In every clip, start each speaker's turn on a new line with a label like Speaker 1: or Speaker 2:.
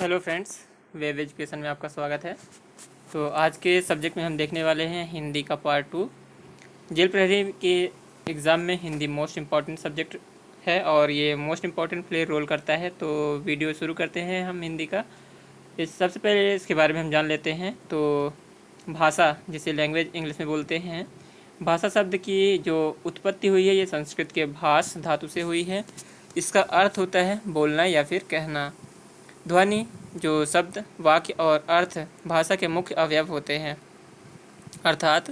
Speaker 1: Hello friends, web education में आपका स्वागत है। तो आज के सब्जेक्ट में हम देखने वाले हैं हिंदी का पार्ट 2। जेल प्रहरी के एग्ज़ाम में हिंदी मोस्ट इम्पॉर्टेंट सब्जेक्ट है और ये मोस्ट इम्पॉर्टेंट प्ले रोल करता है। तो वीडियो शुरू करते हैं हम हिंदी का। सबसे पहले इसके बारे में हम जान लेते हैं। तो भाषा, जिसे लैंग्वेज इंग्लिश में बोलते हैं, भाषा शब्द की जो उत्पत्ति हुई है ये संस्कृत के भाष धातु से हुई है। इसका अर्थ होता है बोलना या फिर कहना। ध्वनि, जो शब्द, वाक्य और अर्थ भाषा के मुख्य अवयव होते हैं। अर्थात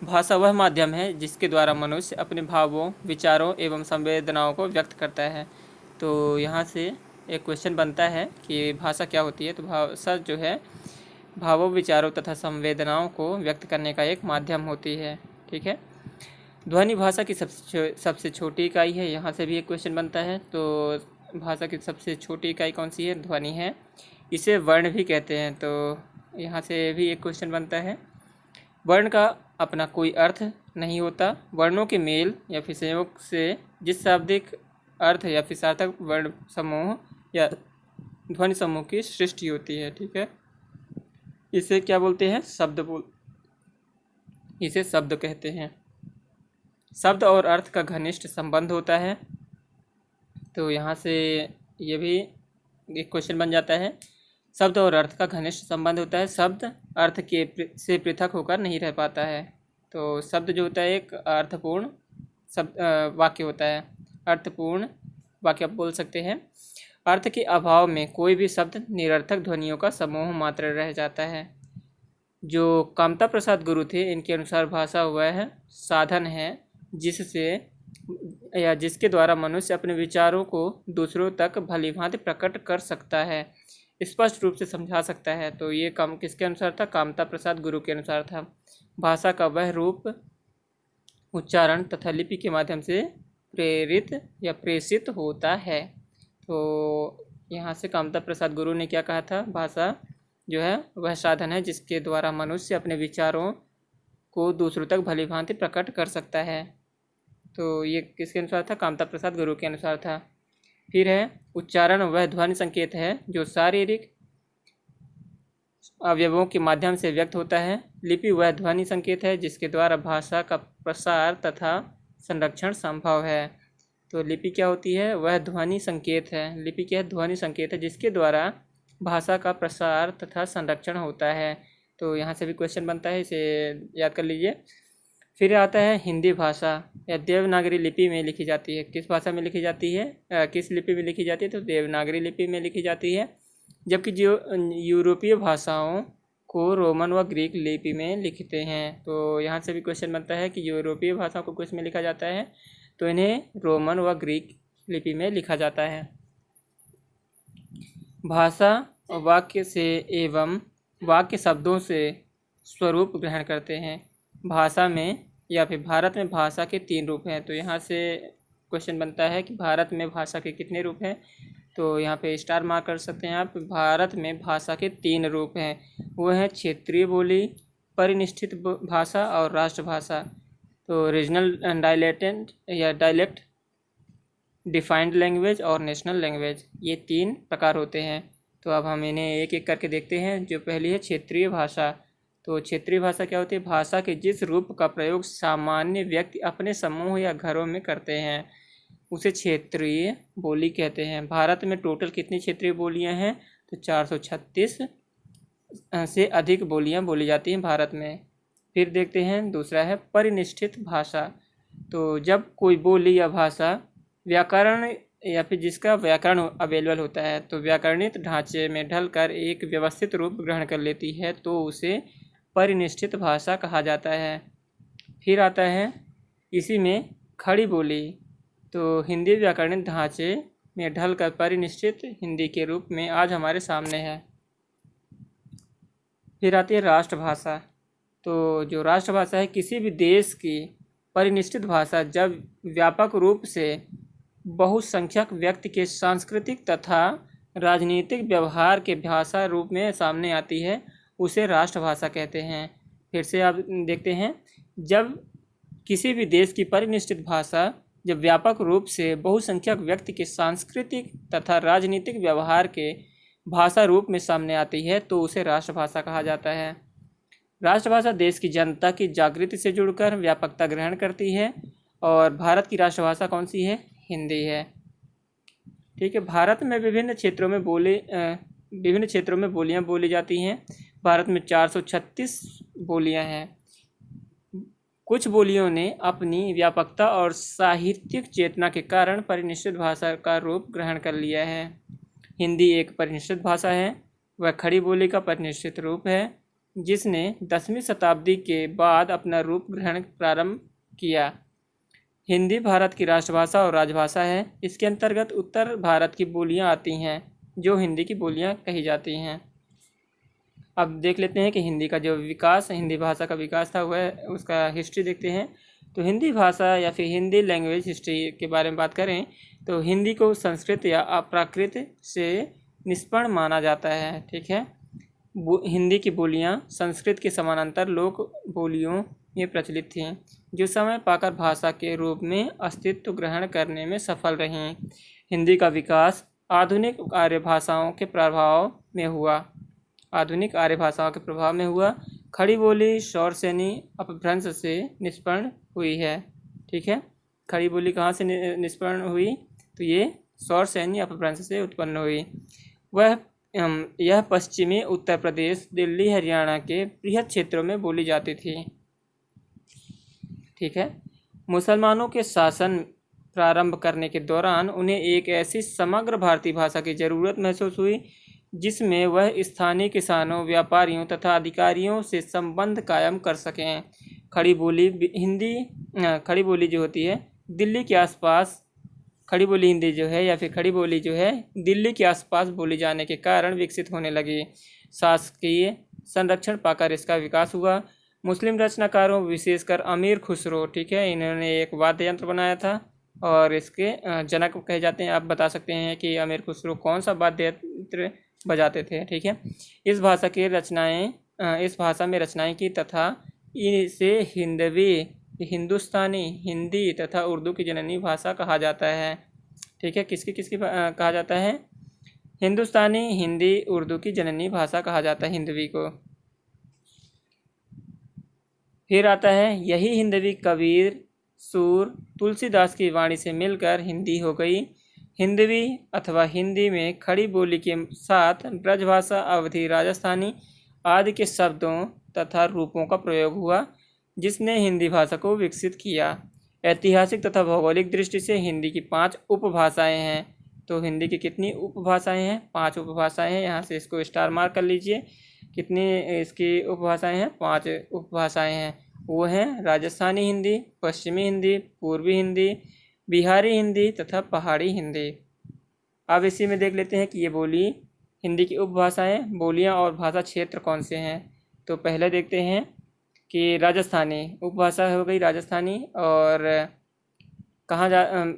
Speaker 1: भाषा वह माध्यम है जिसके द्वारा मनुष्य अपने भावों, विचारों एवं संवेदनाओं को व्यक्त करता है। तो यहाँ से एक क्वेश्चन बनता है कि भाषा क्या होती है। तो भाषा जो है भावों, विचारों तथा संवेदनाओं को व्यक्त करने का एक माध्यम होती है। ठीक है। ध्वनि भाषा की सबसे छोटी इकाई है। यहाँ से भी एक क्वेश्चन बनता है। तो भाषा की सबसे छोटी इकाई कौन सी है? ध्वनि है। इसे वर्ण भी कहते हैं। तो यहाँ से भी एक क्वेश्चन बनता है। वर्ण का अपना कोई अर्थ नहीं होता। वर्णों के मेल या फिर संयोग से जिस शाब्दिक अर्थ या फिर सार्थक वर्ण समूह या ध्वनि समूह की सृष्टि होती है। ठीक है। इसे क्या बोलते हैं? इसे शब्द कहते हैं। शब्द और अर्थ का घनिष्ठ संबंध होता है। तो यहाँ से ये भी एक क्वेश्चन बन जाता है। शब्द और अर्थ का घनिष्ठ संबंध होता है। शब्द अर्थ से पृथक होकर नहीं रह पाता है। तो शब्द जो होता है एक अर्थपूर्ण वाक्य होता है। अर्थपूर्ण वाक्य आप बोल सकते हैं। अर्थ के अभाव में कोई भी शब्द निरर्थक ध्वनियों का समूह मात्र रह जाता है। जो कामता प्रसाद गुरु थे, इनके अनुसार भाषा वह साधन है जिसके द्वारा मनुष्य अपने विचारों को दूसरों तक भलीभांति प्रकट कर सकता है, स्पष्ट रूप से समझा सकता है। तो ये किसके अनुसार था? कामता प्रसाद गुरु के अनुसार था। भाषा का वह रूप उच्चारण तथा लिपि के माध्यम से प्रेरित या प्रेषित होता है। तो यहाँ से कामता प्रसाद गुरु ने क्या कहा था? भाषा जो है वह साधन है जिसके द्वारा मनुष्य अपने विचारों को दूसरों तक भलीभांति प्रकट कर सकता है। तो ये किसके अनुसार था? कामता प्रसाद गुरु के अनुसार था। फिर है उच्चारण वह ध्वनि संकेत है जो शारीरिक अवयवों के माध्यम से व्यक्त होता है। लिपि वह ध्वनि संकेत है जिसके द्वारा भाषा का प्रसार तथा संरक्षण संभव है। तो लिपि क्या होती है? वह ध्वनि संकेत है। लिपि क्या है? ध्वनि संकेत है जिसके द्वारा भाषा का प्रसार तथा संरक्षण होता है। तो यहाँ से भी क्वेश्चन बनता है, इसे याद कर लीजिए। फिर आता है हिंदी भाषा या देवनागरी लिपि में लिखी जाती है। किस भाषा में लिखी जाती है? किस लिपि में लिखी जाती है? तो देवनागरी लिपि में लिखी जाती है। जबकि जो यूरोपीय भाषाओं को रोमन व ग्रीक लिपि में लिखते हैं। तो यहाँ से भी क्वेश्चन बनता है कि यूरोपीय भाषाओं को किस में लिखा जाता है? तो इन्हें रोमन व ग्रीक लिपि में लिखा जाता है। भाषा वाक्य से एवं वाक्य शब्दों से स्वरूप ग्रहण करते हैं। भाषा में या फिर भारत में भाषा के 3 रूप हैं। तो यहाँ से क्वेश्चन बनता है कि भारत में भाषा के कितने रूप हैं? तो यहाँ पे स्टार मार्क कर सकते हैं आप। भारत में भाषा के 3 रूप हैं। वो हैं क्षेत्रीय बोली, परिनिष्ठित भाषा और राष्ट्रभाषा। तो रीजनल डायलेक्ट, डिफाइंड लैंग्वेज और नेशनल लैंग्वेज, ये 3 प्रकार होते हैं। तो अब हम इन्हें एक एक करके देखते हैं। जो पहली है क्षेत्रीय भाषा। तो क्षेत्रीय भाषा क्या होती है? भाषा के जिस रूप का प्रयोग सामान्य व्यक्ति अपने समूह या घरों में करते हैं उसे क्षेत्रीय बोली कहते हैं। भारत में टोटल कितनी क्षेत्रीय बोलियां हैं? तो 436 से अधिक बोलियां बोली जाती हैं भारत में। फिर देखते हैं दूसरा है परिनिष्ठित भाषा। तो जब कोई बोली या भाषा व्याकरण या फिर जिसका व्याकरण अवेलेबल होता है तो व्याकरणित ढांचे में ढलकर एक व्यवस्थित रूप ग्रहण कर लेती है तो उसे परिनिष्ठित भाषा कहा जाता है। फिर आता है इसी में खड़ी बोली। तो हिंदी व्याकरणित ढांचे में ढलकर परिनिष्ठित हिंदी के रूप में आज हमारे सामने है। फिर आती है राष्ट्रभाषा। तो जो राष्ट्रभाषा है किसी भी देश की परिनिष्ठित भाषा जब व्यापक रूप से बहुसंख्यक व्यक्ति के सांस्कृतिक तथा राजनीतिक व्यवहार के भाषा रूप में सामने आती है उसे राष्ट्रभाषा कहते हैं। फिर से आप देखते हैं, जब किसी भी देश की परिनिष्ठित भाषा जब व्यापक रूप से बहुसंख्यक व्यक्ति के सांस्कृतिक तथा राजनीतिक व्यवहार के भाषा रूप में सामने आती है तो उसे राष्ट्रभाषा कहा जाता है। राष्ट्रभाषा देश की जनता की जागृति से जुड़कर व्यापकता ग्रहण करती है। और भारत की राष्ट्रभाषा कौन सी है? हिंदी है। ठीक है। भारत में विभिन्न क्षेत्रों में बोलियां बोली जाती हैं। भारत में 436 बोलियां हैं। कुछ बोलियों ने अपनी व्यापकता और साहित्यिक चेतना के कारण परिनिष्ठित भाषा का रूप ग्रहण कर लिया है। हिंदी एक परिनिष्ठित भाषा है। वह खड़ी बोली का परिनिष्ठित रूप है जिसने 10वीं शताब्दी के बाद अपना रूप ग्रहण प्रारंभ किया। हिंदी भारत की राष्ट्रभाषा और राजभाषा है। इसके अंतर्गत उत्तर भारत की बोलियां आती हैं जो हिंदी की बोलियां कही जाती हैं। अब देख लेते हैं कि हिंदी का जो विकास, हिंदी भाषा का विकास था, वह उसका हिस्ट्री देखते हैं। तो हिंदी भाषा या फिर हिंदी लैंग्वेज हिस्ट्री के बारे में बात करें तो हिंदी को संस्कृत या अप्राकृत से निष्पन्न माना जाता है। ठीक है। हिंदी की बोलियां संस्कृत के समानांतर लोक बोलियों में प्रचलित थीं जो समय पाकर भाषा के रूप में अस्तित्व ग्रहण करने में सफल रहीं। हिंदी का विकास आधुनिक आर्य भाषाओं के प्रभाव में हुआ। खड़ी बोली शौरसेनी अपभ्रंश से निष्पन्न हुई है। ठीक है। खड़ी बोली कहाँ से निष्पन्न हुई? तो ये शौरसेनी अपभ्रंश से उत्पन्न हुई। यह पश्चिमी उत्तर प्रदेश, दिल्ली, हरियाणा के बृहद क्षेत्रों में बोली जाती थी। ठीक है। मुसलमानों के शासन प्रारंभ करने के दौरान उन्हें एक ऐसी समग्र भारतीय भाषा की ज़रूरत महसूस हुई जिसमें वह स्थानीय किसानों, व्यापारियों तथा अधिकारियों से संबंध कायम कर सकें। खड़ी बोली जो होती है दिल्ली के आसपास, खड़ी बोली हिंदी जो है या फिर खड़ी बोली जो है दिल्ली के आसपास बोली जाने के कारण विकसित होने लगी। शासकीय संरक्षण पाकर इसका विकास हुआ। मुस्लिम रचनाकारों विशेषकर अमीर खुसरो, ठीक है, इन्होंने एक वाद्य यंत्र बनाया था और इसके जनक कहे जाते हैं। आप बता सकते हैं कि अमीर खुसरो कौन सा वाद्य यंत्र बजाते थे। ठीक है। इस भाषा में रचनाएं की तथा इसे हिंदुस्तानी, हिंदी तथा उर्दू की जननी भाषा कहा जाता है। ठीक है। किसकी कहा जाता है? हिंदुस्तानी, हिंदी, उर्दू की जननी भाषा कहा जाता है हिंदवी को। फिर आता है यही हिंदवी कबीर, सूर, तुलसीदास की वाणी से मिलकर हिंदी हो गई। हिंदवी अथवा हिंदी में खड़ी बोली के साथ ब्रजभाषा, अवधी, राजस्थानी आदि के शब्दों तथा रूपों का प्रयोग हुआ जिसने हिंदी भाषा को विकसित किया। ऐतिहासिक तथा भौगोलिक दृष्टि से हिंदी की 5 उपभाषाएं हैं। तो हिंदी की कितनी उपभाषाएं हैं? 5 उपभाषाएं हैं। यहाँ से इसको स्टार मार्क कर लीजिए। कितनी इसकी उपभाषाएं हैं? 5 उपभाषाएं हैं। वो हैं राजस्थानी हिंदी, पश्चिमी हिंदी, पूर्वी हिंदी, बिहारी हिंदी तथा पहाड़ी हिंदी। अब इसी में देख लेते हैं कि ये हिंदी की उपभाषाएं, बोलियां और भाषा क्षेत्र कौन से हैं। तो पहले देखते हैं कि राजस्थानी उपभाषा हो गई राजस्थानी। और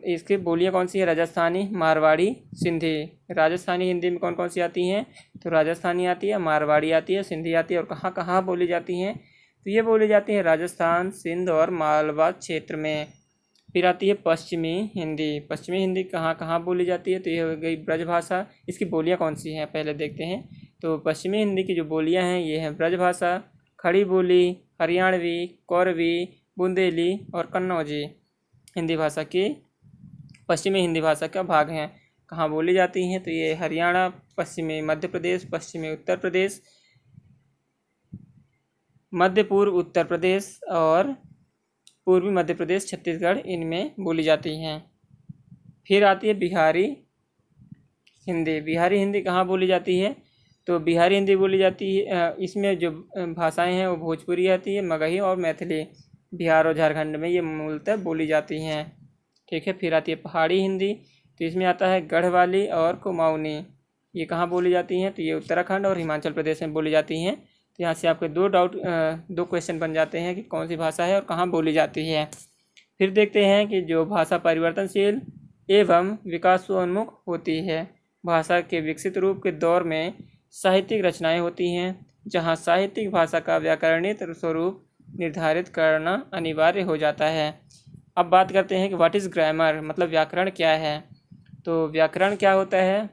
Speaker 1: इसकी बोलियां कौन सी है? राजस्थानी, मारवाड़ी, सिंधी। राजस्थानी हिंदी में कौन कौन सी आती हैं? तो राजस्थानी आती है, मारवाड़ी आती है, सिंधी आती है। और कहाँ कहाँ बोली जाती हैं? तो ये बोली जाती है राजस्थान, सिंध और मालवा क्षेत्र में। फिर आती है पश्चिमी हिंदी। पश्चिमी हिंदी कहाँ कहाँ बोली जाती है? तो ये हो गई ब्रजभाषा। इसकी बोलियां कौन सी हैं पहले देखते हैं। तो पश्चिमी हिंदी की जो बोलियां हैं ये हैं ब्रजभाषा, खड़ी बोली, हरियाणवी, कौरवी, बुंदेली और कन्नौजी हिंदी भाषा की पश्चिमी हिंदी भाषा का भाग हैं। कहाँ बोली जाती हैं? तो ये हरियाणा, पश्चिमी मध्य प्रदेश, पश्चिमी उत्तर प्रदेश, मध्य पूर्व उत्तर प्रदेश और पूर्वी मध्य प्रदेश, छत्तीसगढ़, इनमें बोली जाती हैं। फिर आती है बिहारी हिंदी। बिहारी हिंदी कहाँ बोली जाती है? तो बिहारी हिंदी बोली जाती है, इसमें जो भाषाएं हैं वो भोजपुरी आती है, मगही और मैथिली। बिहार और झारखंड में ये मूलतः बोली जाती हैं। ठीक है। फिर आती है पहाड़ी हिंदी। तो इसमें आता है गढ़वाली और कुमाऊनी। ये कहाँ बोली जाती हैं? तो ये उत्तराखंड और हिमाचल प्रदेश में बोली जाती हैं। तो यहाँ से आपके दो क्वेश्चन बन जाते हैं कि कौन सी भाषा है और कहाँ बोली जाती है। फिर देखते हैं कि जो भाषा परिवर्तनशील एवं विकासोन्मुख होती है। भाषा के विकसित रूप के दौर में साहित्यिक रचनाएं होती हैं जहाँ साहित्यिक भाषा का व्याकरणिक स्वरूप निर्धारित करना अनिवार्य हो जाता है। अब बात करते हैं कि व्हाट इज़ ग्रामर, मतलब व्याकरण क्या है। तो व्याकरण क्या होता है?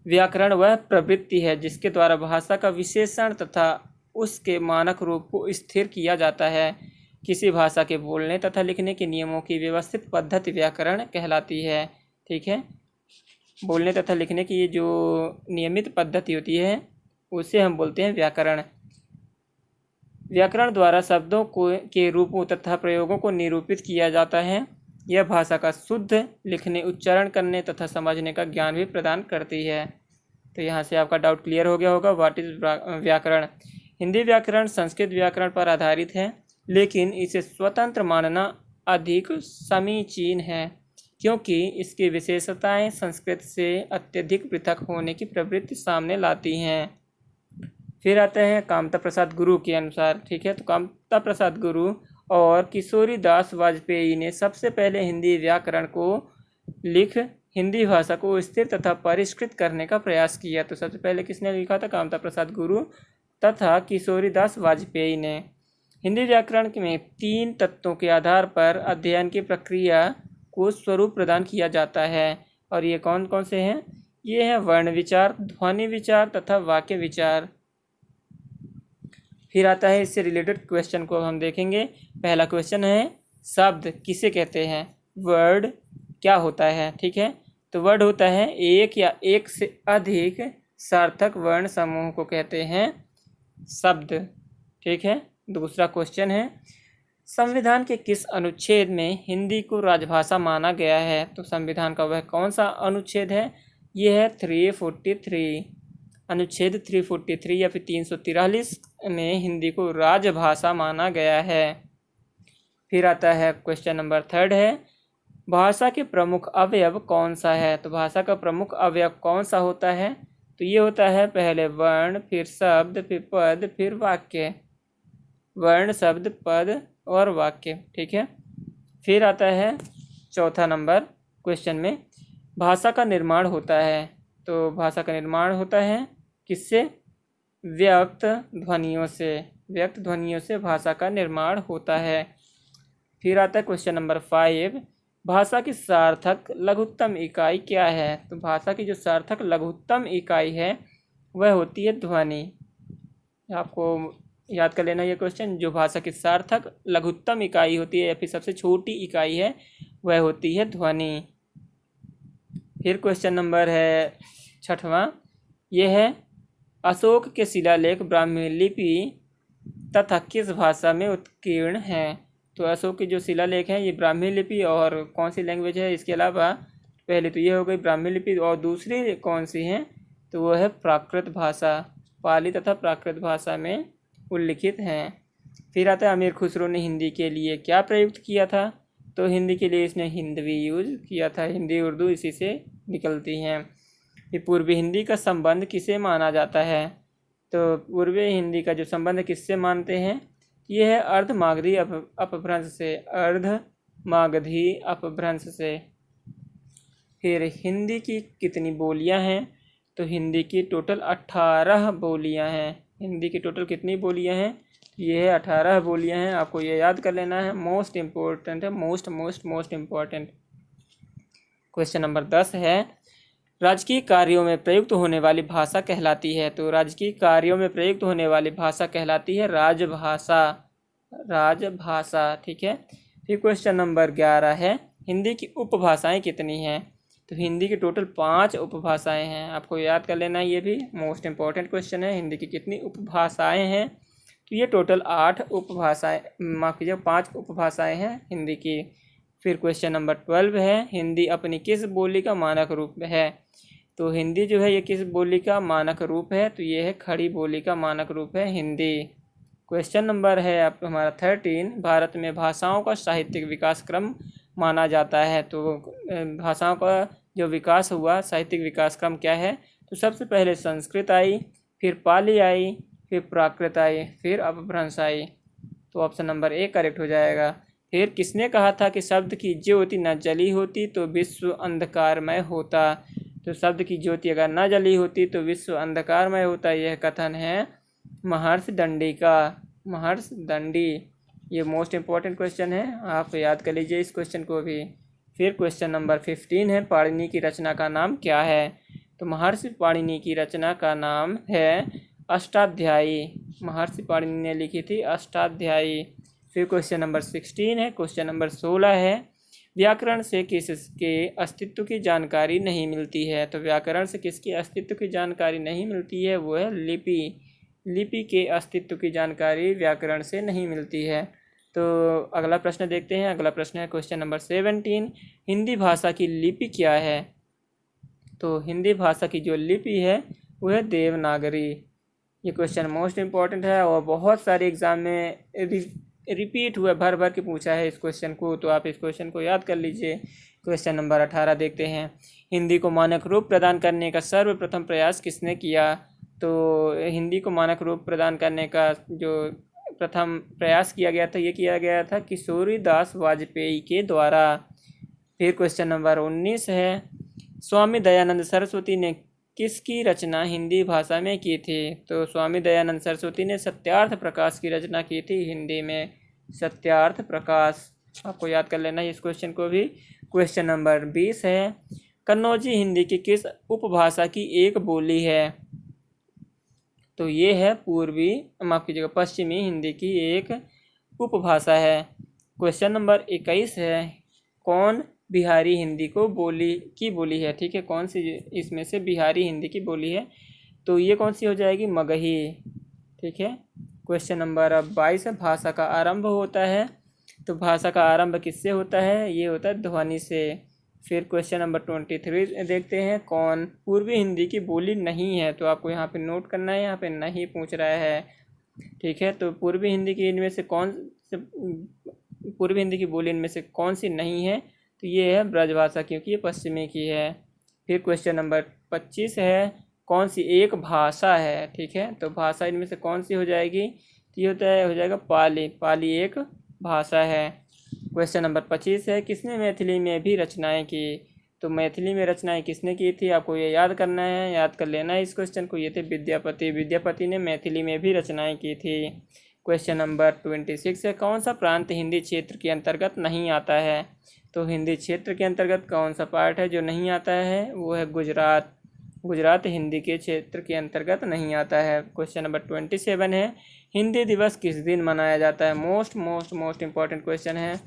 Speaker 1: व्याकरण वह प्रवृत्ति है जिसके द्वारा भाषा का विशेषण तथा उसके मानक रूप को स्थिर किया जाता है। किसी भाषा के बोलने तथा लिखने के नियमों की व्यवस्थित पद्धति व्याकरण कहलाती है। ठीक है, बोलने तथा लिखने की ये जो नियमित पद्धति होती है उसे हम बोलते हैं व्याकरण। व्याकरण द्वारा शब्दों को के रूपों तथा प्रयोगों को निरूपित किया जाता है। यह भाषा का शुद्ध लिखने, उच्चारण करने तथा समझने का ज्ञान भी प्रदान करती है। तो यहाँ से आपका डाउट क्लियर हो गया होगा। व्हाट इज व्याकरण? हिंदी व्याकरण संस्कृत व्याकरण पर आधारित है, लेकिन इसे स्वतंत्र मानना अधिक समीचीन है क्योंकि इसकी विशेषताएं संस्कृत से अत्यधिक पृथक होने की प्रवृत्ति सामने लाती हैं। फिर आते हैं कामता प्रसाद गुरु के अनुसार। ठीक है, तो कामता प्रसाद गुरु और किशोरी दास वाजपेयी ने सबसे पहले हिंदी व्याकरण को लिख हिंदी भाषा को स्थिर तथा परिष्कृत करने का प्रयास किया। तो सबसे पहले किसने लिखा था? कामता प्रसाद गुरु तथा किशोरी दास वाजपेयी ने। हिंदी व्याकरण में 3 तत्वों के आधार पर अध्ययन की प्रक्रिया को स्वरूप प्रदान किया जाता है, और ये कौन कौन से हैं? ये हैं वर्ण विचार, ध्वनि विचार तथा वाक्य विचार। फिर आता है इससे रिलेटेड क्वेश्चन को हम देखेंगे। पहला क्वेश्चन है शब्द किसे कहते हैं? वर्ड क्या होता है? ठीक है, तो वर्ड होता है एक या एक से अधिक सार्थक वर्ण समूह को कहते हैं शब्द। ठीक है, दूसरा क्वेश्चन है संविधान के किस अनुच्छेद में हिंदी को राजभाषा माना गया है? तो संविधान का वह कौन सा अनुच्छेद है? ये है 343, अनुच्छेद 343 या फिर 343 में हिंदी को राजभाषा माना गया है। फिर आता है क्वेश्चन नंबर 3 है भाषा के प्रमुख अवयव कौन सा है? तो भाषा का प्रमुख अवयव कौन सा होता है? तो ये होता है पहले वर्ण, फिर शब्द, फिर पद, फिर वाक्य। वर्ण, शब्द, पद और वाक्य। ठीक है, फिर आता है चौथा नंबर क्वेश्चन में भाषा का निर्माण होता है। तो भाषा का निर्माण होता है किससे? व्यक्त ध्वनियों से। व्यक्त ध्वनियों से भाषा का निर्माण होता है। फिर आता है क्वेश्चन नंबर 5 भाषा की सार्थक लघुत्तम इकाई क्या है? तो भाषा की जो सार्थक लघुत्तम इकाई है वह होती है ध्वनि। आपको याद कर लेना ये क्वेश्चन। जो भाषा की सार्थक लघुत्तम इकाई होती है या फिर सबसे छोटी इकाई है वह होती है ध्वनि। फिर क्वेश्चन नंबर है 6वां, यह है अशोक के शिलालेख ब्राह्मी लिपि तथा किस भाषा में उत्कीर्ण है? तो अशोक की जो शिलालेख है ये ब्राह्मी लिपि और कौन सी लैंग्वेज है? इसके अलावा पहले तो ये हो गई ब्राह्मी लिपि और दूसरी कौन सी है? तो वो है प्राकृत भाषा। पाली तथा प्राकृत भाषा में उल्लिखित हैं। फिर आता है अमीर खुसरो ने हिंदी के लिए क्या प्रयुक्त किया था? तो हिंदी के लिए इसने हिंदवी यूज किया था। हिंदी उर्दू इसी से निकलती हैं। ये पूर्वी हिंदी का संबंध किसे माना जाता है? तो पूर्वी हिंदी का जो संबंध किससे मानते हैं? ये है अर्धमागधी अपभ्रंश से। अर्धमागधी अपभ्रंश से। फिर हिंदी की कितनी बोलियां हैं? तो हिंदी की टोटल 18 बोलियां हैं। हिंदी की टोटल कितनी बोलियां हैं? ये है 18 बोलियां हैं। आपको ये याद कर लेना है। मोस्ट इम्पोर्टेंट है। Most important. क्वेश्चन नंबर 10 है राजकीय कार्यों में प्रयुक्त होने वाली भाषा कहलाती है। तो राजकीय कार्यों में प्रयुक्त होने वाली भाषा कहलाती है राजभाषा। राजभाषा। ठीक है, फिर क्वेश्चन नंबर 11 है हिंदी की उपभाषाएं कितनी हैं? तो हिंदी की टोटल 5 उपभाषाएं हैं। आपको याद कर लेना है। ये भी मोस्ट इम्पॉर्टेंट क्वेश्चन है। हिंदी की कितनी उपभाषाएं हैं? तो ये टोटल 8 उपभाषाएं, माफ कीजिए 5 उपभाषाएं हैं हिंदी की। फिर क्वेश्चन नंबर 12 है हिंदी अपनी किस बोली का मानक रूप है? तो हिंदी जो है ये किस बोली का मानक रूप है? तो ये है खड़ी बोली का मानक रूप है हिंदी। क्वेश्चन नंबर है आप हमारा 13 भारत में भाषाओं का साहित्यिक विकास क्रम माना जाता है। तो भाषाओं का जो विकास हुआ साहित्यिक विकास क्रम क्या है? तो सबसे पहले संस्कृत आई, फिर पाली आई, फिर प्राकृत आई, फिर अपभ्रंश आई। तो ऑप्शन नंबर ए करेक्ट हो जाएगा। फिर किसने कहा था कि शब्द की ज्योति न जली होती तो विश्व अंधकारमय होता? तो शब्द की ज्योति अगर न जली होती तो विश्व अंधकारमय होता। यह कथन है महर्षि दंडी का। महर्षि दंडी। ये मोस्ट इम्पॉर्टेंट क्वेश्चन है। आप याद कर लीजिए इस क्वेश्चन को भी। फिर क्वेश्चन नंबर 15 है पाणिनि की रचना का नाम क्या है? तो महर्षि पाणिनि की रचना का नाम है अष्टाध्यायी। महर्षि पाणिनि ने लिखी थी अष्टाध्यायी। फिर क्वेश्चन नंबर 16 है। क्वेश्चन नंबर 16 है, व्याकरण से किसके अस्तित्व की जानकारी नहीं मिलती है? तो व्याकरण से किसके अस्तित्व की जानकारी नहीं मिलती है? वो है लिपि। लिपि के अस्तित्व की जानकारी व्याकरण से नहीं मिलती है। तो अगला प्रश्न देखते हैं। अगला प्रश्न है क्वेश्चन नंबर 17, हिंदी भाषा की लिपि क्या है? तो हिंदी भाषा की जो लिपि है वो है देवनागरी। ये क्वेश्चन मोस्ट इम्पॉर्टेंट है और बहुत सारे एग्जाम में रिपीट हुआ, भर भर के पूछा है इस क्वेश्चन को, तो आप इस क्वेश्चन को याद कर लीजिए। क्वेश्चन नंबर 18 देखते हैं, हिंदी को मानक रूप प्रदान करने का सर्वप्रथम प्रयास किसने किया? तो हिंदी को मानक रूप प्रदान करने का जो प्रथम प्रयास किया गया था, ये किया गया था किशोरी दास वाजपेयी के द्वारा। फिर क्वेश्चन नंबर 19 है, स्वामी दयानंद सरस्वती ने किसकी रचना हिंदी भाषा में की थी? तो स्वामी दयानंद सरस्वती ने सत्यार्थ प्रकाश की रचना की थी हिंदी में, सत्यार्थ प्रकाश। आपको याद कर लेना है इस क्वेश्चन को भी। क्वेश्चन नंबर 20 है, कन्नौजी हिंदी की किस उपभाषा की एक बोली है? तो ये है पूर्वी, माफ कीजिएगा, पश्चिमी हिंदी की एक उपभाषा है। क्वेश्चन नंबर 21 है, कौन बिहारी हिंदी को बोली है? ठीक है, कौन सी इसमें से बिहारी हिंदी की बोली है? तो ये कौन सी हो जाएगी? मगही। ठीक है। क्वेश्चन नंबर 22 है, भाषा का आरंभ होता है। तो भाषा का आरंभ किससे होता है? ये होता है ध्वनि से। फिर क्वेश्चन नंबर 23 देखते हैं, कौन पूर्वी हिंदी की बोली नहीं है? तो आपको यहाँ पे नोट करना है, यहाँ पे नहीं पूछ रहा है। ठीक है, तो पूर्वी हिंदी की इनमें से पूर्वी हिंदी की बोली इनमें से कौन सी नहीं है? तो ये है ब्रजभाषा, क्योंकि ये पश्चिमी की है। फिर क्वेश्चन नंबर 25 है, कौन सी एक भाषा है? ठीक है, तो भाषा इनमें से कौन सी हो जाएगी? तो ये हो जाएगा पाली। पाली एक भाषा है। क्वेश्चन नंबर 25 है, किसने मैथिली में भी रचनाएं की? तो मैथिली में रचनाएं किसने की थी? आपको ये याद करना है, याद कर लेना है इस क्वेश्चन को। ये थे विद्यापति। विद्यापति ने मैथिली में भी रचनाएं की थी। क्वेश्चन नंबर 26 है, कौन सा प्रांत हिंदी क्षेत्र के अंतर्गत नहीं आता है? तो हिंदी क्षेत्र के अंतर्गत कौन सा पार्ट है जो नहीं आता है? वो है गुजरात। गुजरात हिंदी के क्षेत्र के अंतर्गत नहीं आता है। क्वेश्चन नंबर 27 है, हिंदी दिवस किस दिन मनाया जाता है? मोस्ट इम्पॉर्टेंट क्वेश्चन है।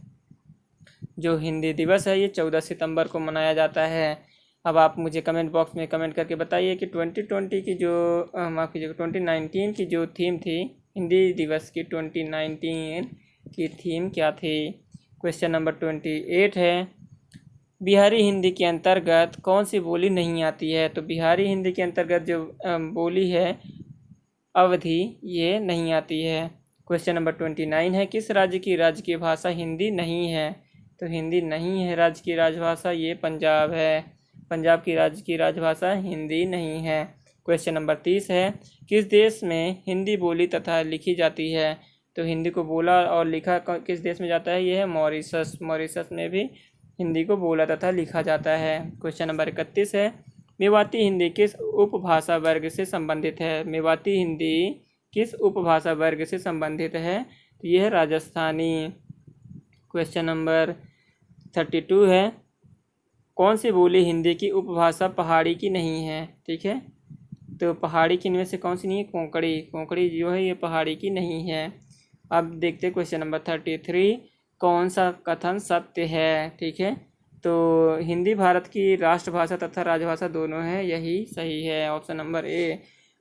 Speaker 1: जो हिंदी दिवस है ये 14 सितंबर को मनाया जाता है। अब आप मुझे कमेंट बॉक्स में कमेंट करके बताइए कि 2020 की जो माफ़ कीजिएगा 2019 की जो थीम थी हिंदी दिवस की, 2019 की थीम क्या थी? क्वेश्चन नंबर 28 है, बिहारी हिंदी के अंतर्गत कौन सी बोली नहीं आती है? तो बिहारी हिंदी के अंतर्गत जो बोली है अवधी, ये नहीं आती है। क्वेश्चन नंबर 29 है, किस राज्य की राजकीय भाषा हिंदी नहीं है? तो हिंदी नहीं है राज्य की राजभाषा, ये पंजाब है। पंजाब की राज्य की राजभाषा हिंदी नहीं है। क्वेश्चन नंबर 30 है, किस देश में हिंदी बोली तथा लिखी जाती है? तो हिंदी को बोला और लिखा किस देश में जाता है? ये है मॉरिशस। मॉरिशस में भी हिंदी को बोला तथा लिखा जाता है। क्वेश्चन नंबर 31 है, मेवाती हिंदी किस उपभाषा वर्ग से संबंधित है? मेवाती हिंदी किस उपभाषा वर्ग से संबंधित है? तो यह है राजस्थानी। क्वेश्चन नंबर 32 है, कौन सी बोली हिंदी की उपभाषा पहाड़ी की नहीं है? ठीक है, तो पहाड़ी की इनमें से कौन सी नहीं है? कोंकणी। कोंकणी जो है ये पहाड़ी की नहीं है। अब देखते हैं क्वेश्चन नंबर 33, कौन सा कथन सत्य है? ठीक है, तो हिंदी भारत की राष्ट्रभाषा तथा राजभाषा दोनों है, यही सही है, option number A.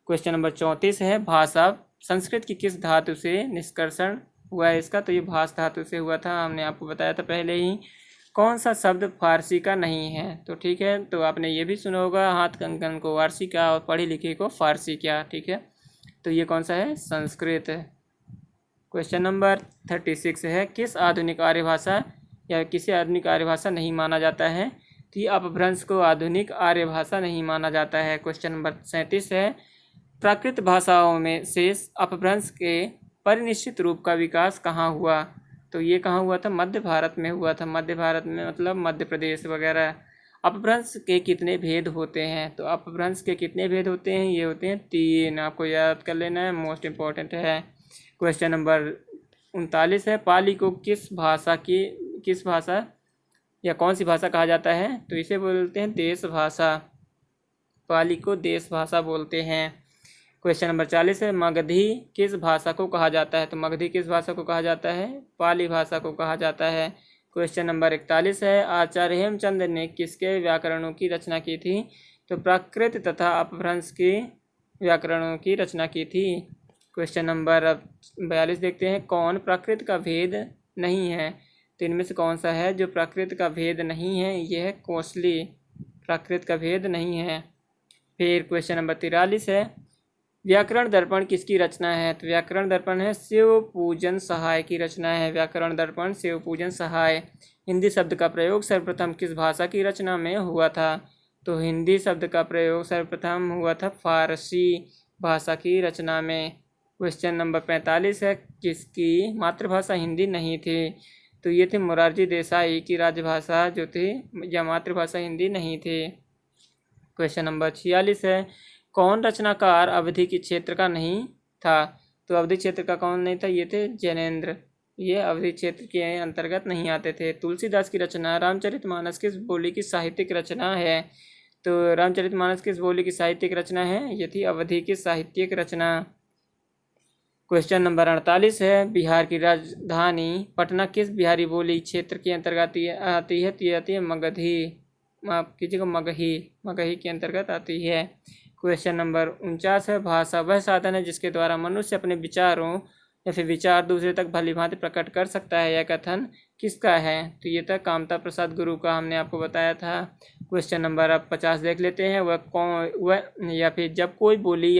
Speaker 1: Question number 34 है, भाषा संस्कृत की किस धातु से निष्कर्षण हुआ है इसका? तो ये भाष धातु से हुआ था, हमने आपको बताया था पहले ही। कौन सा शब्द फारसी का नहीं है? तो ठीक है, तो आपने ये भी सुना होगा, हाथ कंकन को वारसी क्या और पढ़ी लिखी को फारसी क्या। ठीक है, तो ये कौन सा है? संस्कृत। क्वेश्चन नंबर 36 है, किस आधुनिक आर्य भाषा या किसी आधुनिक आर्य भाषा नहीं माना जाता है? तो ये अपभ्रंश को आधुनिक आर्य भाषा नहीं माना जाता है। क्वेश्चन नंबर 37 है, प्राकृत भाषाओं में से अपभ्रंश के परिनिश्चित रूप का विकास कहाँ हुआ? तो ये कहाँ हुआ था? मध्य भारत में हुआ था। मध्य भारत में मतलब मध्य प्रदेश वगैरह। अपभ्रंश के कितने भेद होते हैं? तो अपभ्रंश के कितने भेद होते हैं? ये होते हैं 3, आपको याद कर लेना है, मोस्ट इम्पॉर्टेंट है। क्वेश्चन नंबर 39 है, पाली को किस भाषा या कौन सी भाषा कहा जाता है? तो इसे बोलते हैं देश भाषा। पाली को देश भाषा बोलते हैं। क्वेश्चन नंबर 40 है, मगधी किस भाषा को कहा जाता है? तो मगधी किस भाषा को कहा जाता है? पाली भाषा को कहा जाता है। क्वेश्चन नंबर 41 है, आचार्य हेमचंद ने किसके व्याकरणों की रचना की थी? तो प्राकृत तथा अपभ्रंश की व्याकरणों की रचना की थी। क्वेश्चन नंबर 42 देखते हैं, कौन प्राकृत का भेद नहीं है? तो इनमें से कौन सा है जो प्राकृत का भेद नहीं है? यह है कौशली, प्राकृत का भेद नहीं है। फिर क्वेश्चन नंबर 43 है, व्याकरण दर्पण किसकी रचना है? तो व्याकरण दर्पण है शिव पूजन सहाय की रचना है। व्याकरण दर्पण शिव पूजन सहाय। हिंदी शब्द का प्रयोग सर्वप्रथम किस भाषा की रचना में हुआ था? तो हिंदी शब्द का प्रयोग सर्वप्रथम हुआ था फारसी भाषा की रचना में। क्वेश्चन नंबर 45 है, किसकी मातृभाषा हिंदी नहीं थी? तो ये थे मोरारजी देसाई की राजभाषा जो थी या मातृभाषा हिंदी नहीं थी। क्वेश्चन नंबर 46 है, कौन रचनाकार अवधि के क्षेत्र का नहीं था? तो अवधि क्षेत्र का कौन नहीं था? ये थे जैनेन्द्र, ये अवधि क्षेत्र के अंतर्गत नहीं आते थे। तुलसीदास की रचना रामचरितमानस किस बोली की साहित्यिक रचना है? तो रामचरितमानस किस बोली की साहित्यिक रचना है? ये थी अवधि की साहित्यिक रचना। क्वेश्चन नंबर 48 है, बिहार की राजधानी पटना किस बिहारी बोली क्षेत्र के अंतर्गत आती है? तो ये आती है मगधी, माफ कीजिएगा मगही के अंतर्गत आती है। क्वेश्चन नंबर 49 है, भाषा वह साधन है जिसके द्वारा मनुष्य अपने विचारों या फिर विचार दूसरे तक भलीभांति प्रकट कर सकता है। यह कथन किसका है? तो ये था कामता प्रसाद गुरु का, हमने आपको बताया था। क्वेश्चन नंबर अब 50 देख लेते हैं, वह या फिर जब कोई बोली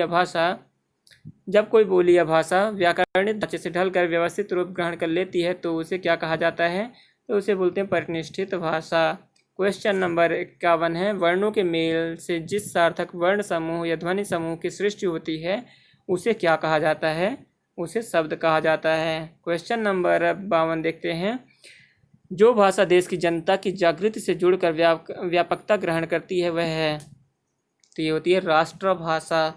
Speaker 1: या भाषा व्याकरणिक ढांचे से ढलकर व्यवस्थित रूप ग्रहण कर लेती है तो उसे क्या कहा जाता है? तो उसे बोलते हैं परिनिष्ठित भाषा। क्वेश्चन नंबर 51 है, वर्णों के मेल से जिस सार्थक वर्ण समूह या ध्वनि समूह की सृष्टि होती है उसे क्या कहा जाता है? उसे शब्द कहा जाता है। क्वेश्चन नंबर 52 देखते हैं, जो भाषा देश की जनता की जागृति से जुड़कर व्यापकता ग्रहण करती है वह है? तो ये होती है राष्ट्रभाषा।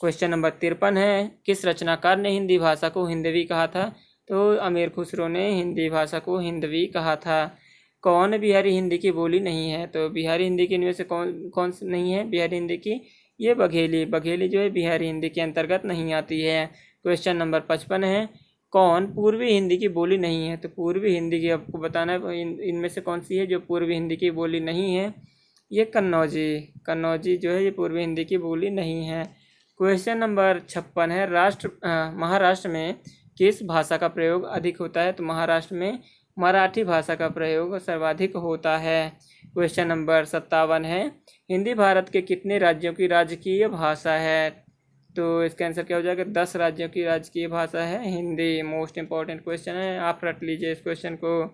Speaker 1: क्वेश्चन नंबर 53 है, किस रचनाकार ने हिंदी भाषा को हिंदवी कहा था? तो अमीर खुसरो ने हिंदी भाषा को हिंदवी कहा था। कौन बिहारी हिंदी की बोली नहीं है? तो बिहारी हिंदी की इनमें से कौन नहीं है बिहारी हिंदी की? ये बघेली जो है बिहारी हिंदी के अंतर्गत नहीं आती है। क्वेश्चन नंबर 55 है, कौन पूर्वी हिंदी की बोली नहीं है? तो पूर्वी हिंदी की आपको बताना है इनमें से कौन सी है जो पूर्वी हिंदी की बोली नहीं है? ये कन्नौजी जो है ये पूर्वी हिंदी की बोली नहीं है। क्वेश्चन नंबर 56 है, महाराष्ट्र में किस भाषा का प्रयोग अधिक होता है? तो महाराष्ट्र में मराठी भाषा का प्रयोग सर्वाधिक होता है। क्वेश्चन नंबर 57 है, हिंदी भारत के कितने राज्यों की राजकीय भाषा है? तो इसका आंसर क्या हो जाएगा? 10 राज्यों की राजकीय भाषा है हिंदी। मोस्ट इंपॉर्टेंट क्वेश्चन है, आप रट लीजिए इस क्वेश्चन को।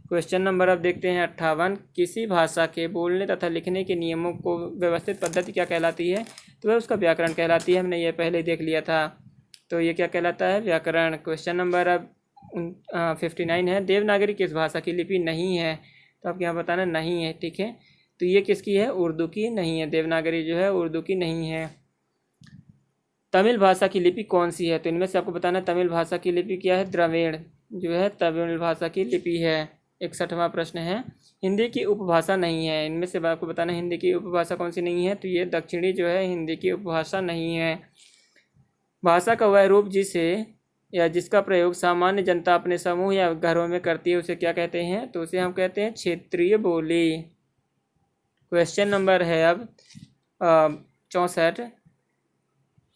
Speaker 1: क्वेश्चन नंबर अब देखते हैं 58, किसी भाषा के बोलने तथा लिखने के नियमों को व्यवस्थित पद्धति क्या कहलाती है? तो वह उसका व्याकरण कहलाती है। हमने ये पहले ही देख लिया था, तो ये क्या कहलाता है? व्याकरण। क्वेश्चन नंबर अब 59 है, देवनागरी किस भाषा की लिपि नहीं है? तो आपके यहाँ बताना नहीं है, ठीक है। तो ये किसकी है? उर्दू की नहीं है, देवनागरी जो है उर्दू की नहीं है। तमिल भाषा की लिपि कौन सी है? तो इनमें से आपको बताना है तमिल भाषा की लिपि क्या है? द्रविड़ जो है तमिल भाषा की लिपि है। 61वां प्रश्न है, हिंदी की उपभाषा नहीं है। इनमें से आपको बताना हिंदी की उपभाषा कौन सी नहीं है? तो ये दक्षिणी जो है हिंदी की उपभाषा नहीं है। भाषा का वह रूप जिसे या जिसका प्रयोग सामान्य जनता अपने समूह या घरों में करती है उसे क्या कहते हैं? तो उसे हम कहते हैं क्षेत्रीय बोली। क्वेश्चन नंबर है अब 64,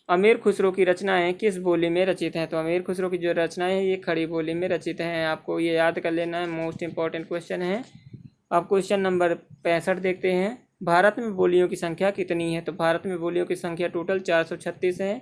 Speaker 1: अमीर खुसरो की रचनाएं किस बोली में रचित हैं? तो अमीर खुसरो की जो रचनाएं हैं ये खड़ी बोली में रचित हैं, आपको ये याद कर लेना है, मोस्ट इंपॉर्टेंट क्वेश्चन है। अब क्वेश्चन नंबर 65 देखते हैं, भारत में बोलियों की संख्या कितनी है? तो भारत में बोलियों की संख्या टोटल 436 है।